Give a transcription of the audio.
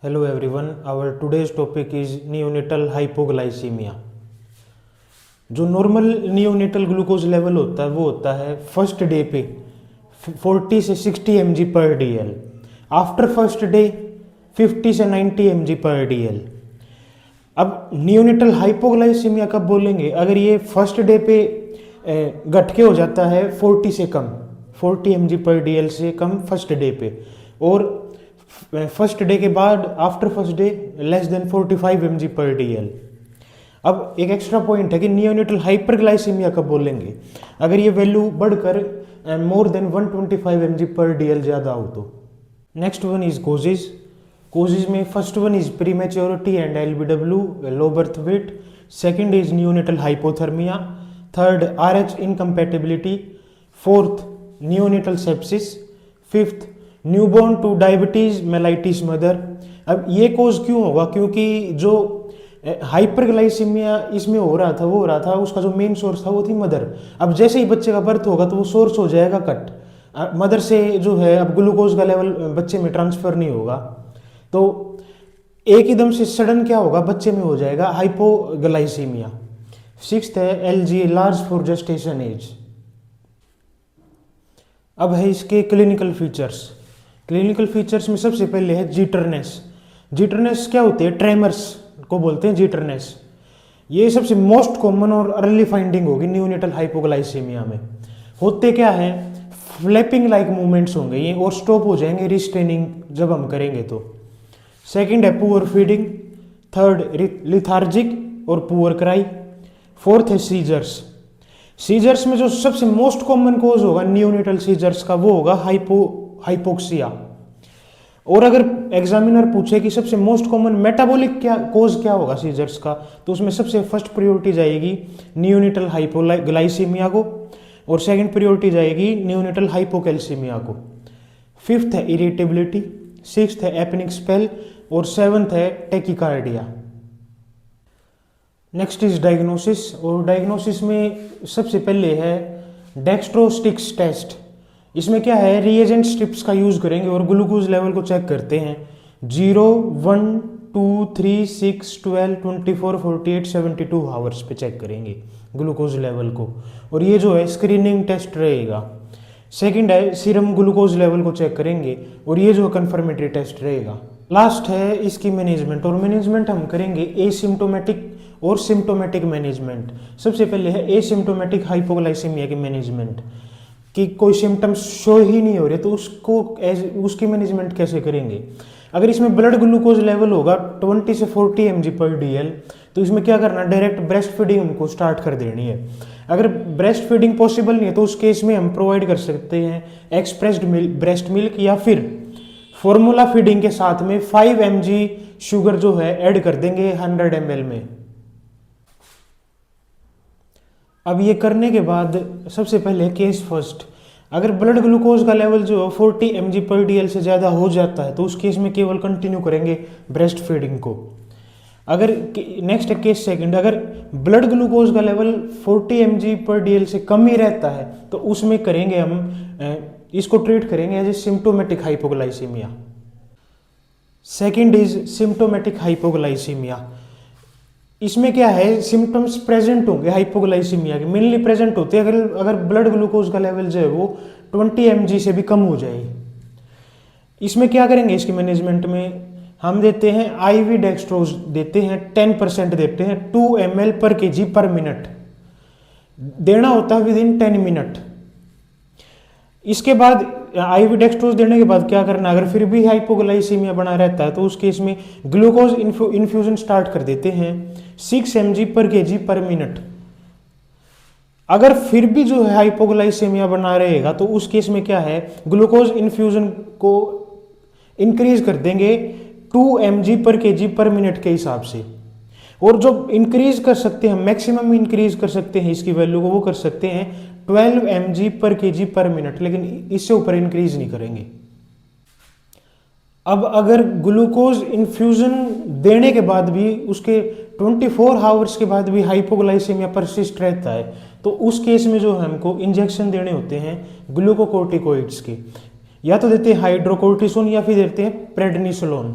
Hello everyone, our today's topic is neonatal hypoglycemia। जो normal neonatal glucose level होता है वो होता है फर्स्ट डे पे 40 से 60 mg पर DL, आफ्टर फर्स्ट डे 50 से 90 mg पर DL। अब नियोनेटल हाइपोग्लाइसीमिया कब बोलेंगे? अगर ये फर्स्ट डे पे घट के हो जाता है 40 से कम, 40 mg पर DL से कम फर्स्ट डे पे, और फर्स्ट डे के बाद after first day less than 45 mg पर DL। अब एक एक्स्ट्रा पॉइंट है कि नियोनेटल हाइपरग्लाइसीमिया कब बोलेंगे? अगर ये वैल्यू बढ़कर मोर देन 125 mg पर DL ज़्यादा हो तो। Next one is causes. Causes में first one is prematurity and LBW, low birth weight. Second is neonatal hypothermia. Third RH incompatibility. Fourth neonatal sepsis. Fifth newborn to diabetes mellitus mother. अब ये कोज क्यों होगा? क्योंकि जो हाइपरग्लाइसीमिया इसमें हो रहा था, वो हो रहा था, उसका जो मेन सोर्स था वो थी मदर। अब जैसे ही बच्चे का बर्थ होगा तो वो सोर्स हो जाएगा कट, मदर से जो है अब ग्लूकोज का लेवल बच्चे में ट्रांसफर नहीं होगा, तो एक एकदम से सडन क्या होगा, बच्चे में हो जाएगा हाइपोग्लाइसीमिया। सिक्स्थ है LG, large for gestation age. अब है इसके क्लिनिकल फीचर्स। क्लिनिकल फीचर्स में सबसे पहले है जीटरनेस। जीटरनेस क्या होती है? ट्रेमर्स को बोलते हैं जीटरनेस। ये सबसे मोस्ट कॉमन और अर्ली फाइंडिंग होगी नियोनेटल हाइपोग्लाइसीमिया में। होते क्या है? फ्लैपिंग लाइक मूवमेंट्स होंगे ये, और स्टॉप हो जाएंगे रिस्ट्रेनिंग जब हम करेंगे तो। सेकंड है पुअर फीडिंग। थर्ड लिथार्जिक और पुअर क्राई। फोर्थ है सीजर्स। सीजर्स में जो सबसे मोस्ट कॉमन कोज होगा नियोनेटल सीजर्स का वो होगा हाइपोक्सिया। और अगर एग्जामिनर पूछे कि सबसे मोस्ट कॉमन मेटाबॉलिक कोज क्या होगा सीजर्स का, तो उसमें सबसे फर्स्ट प्रायोरिटी जाएगी नियोनेटल हाइपोग्लाइसीमिया को, और सेकंड प्रायोरिटी जाएगी नियोनेटल हाइपोकैल्सीमिया को। फिफ्थ है इरिटेबिलिटी। सिक्स्थ है एपनिक स्पेल, और सेवंथ है टेकिकार्डिया। Next is diagnosis. और डायग्नोसिस में सबसे पहले है डेक्स्ट्रोस्टिक्स टेस्ट। इसमें क्या है? रिएजेंट स्ट्रिप्स का यूज करेंगे और ग्लूकोज लेवल को चेक करते हैं। 0, 1, 2, 3, 6, 12, 24, 48, 72 आवर्स पे चेक करेंगे ग्लूकोज लेवल को, और ये जो है स्क्रीनिंग टेस्ट रहेगा। सेकंड है सीरम ग्लूकोज लेवल को चेक करेंगे, और ये जो कंफर्मेटरी टेस्ट रहेगा। लास्ट है इसकी मैनेजमेंट, और मैनेजमेंट हम करेंगे एसिम्टोमेटिक और सिम्टोमेटिक मैनेजमेंट। सबसे पहले है एसिम्टोमेटिक हाइपोग्लाइसीमिया की मैनेजमेंट, कि कोई सिम्टम्स शो ही नहीं हो रहे तो उसकी मैनेजमेंट कैसे करेंगे? अगर इसमें ब्लड ग्लूकोज लेवल होगा 20 से 40 mg पर DL, तो इसमें क्या करना? डायरेक्ट ब्रेस्ट फीडिंग हमको स्टार्ट कर देनी है। अगर ब्रेस्ट फीडिंग पॉसिबल नहीं है तो उस केस में हम प्रोवाइड कर सकते हैं एक्सप्रेस्ड ब्रेस्ट मिल्क, या फिर फॉर्मूला फीडिंग के साथ में 5 mg शुगर जो है ऐड कर देंगे 100 ml में। अब ये करने के बाद सबसे पहले केस फर्स्ट, अगर ब्लड ग्लूकोज का लेवल जो है 40 mg पर DL से ज़्यादा हो जाता है तो उस केस में केवल कंटिन्यू करेंगे ब्रेस्ट फीडिंग को। अगर नेक्स्ट है केस सेकंड, अगर ब्लड ग्लूकोज का लेवल 40 mg पर DL से कम ही रहता है तो उसमें करेंगे हम इसको ट्रीट करेंगे as asymptomatic hypoglycaemia. Second is symptomatic hypoglycaemia. इसमें क्या है? सिम्टम्स प्रेजेंट होंगे हाइपोग्लाइसीमिया के, मेनली प्रेजेंट होते हैं अगर ब्लड ग्लूकोज का लेवल जो है वो 20 mg से भी कम हो जाए। इसमें क्या करेंगे? इसकी मैनेजमेंट में हम देते हैं IV डेक्सट्रोज, देते हैं 10% देते हैं 2 ml पर kg पर मिनट, देना होता है विद इन 10 मिनट। इसके बाद IV डेक्सट्रोज देने के बाद क्या करना? अगर फिर भी हाइपोग्लाइसीमिया बना रहता है तो उस केस में ग्लूकोज इन्फ्यूजन स्टार्ट कर देते हैं 6 mg पर kg पर मिनट। अगर फिर भी जो है हाइपोग्लाइसीमिया बना रहेगा तो उस केस में क्या है? ग्लूकोज इन्फ्यूजन को इंक्रीज कर देंगे 2 mg पर kg पर मिनट के हिसाब से, और जो इंक्रीज कर सकते हैं, मैक्सिमम इंक्रीज कर सकते हैं इसकी वैल्यू को, वो कर सकते हैं 12 mg पर kg पर मिनट, लेकिन इससे ऊपर इंक्रीज नहीं करेंगे। अब अगर ग्लूकोज इन्फ्यूजन देने के बाद भी उसके 24 आवर्स के बाद भी हाइपोग्लाइसीमिया परसिस्ट रहता है तो उस केस में जो है हमको इंजेक्शन देने होते हैं ग्लूकोकोर्टिकोइड्स के, या तो देते हैं हाइड्रोकोर्टिसोन या फिर देते हैं प्रेडनिसोलोन।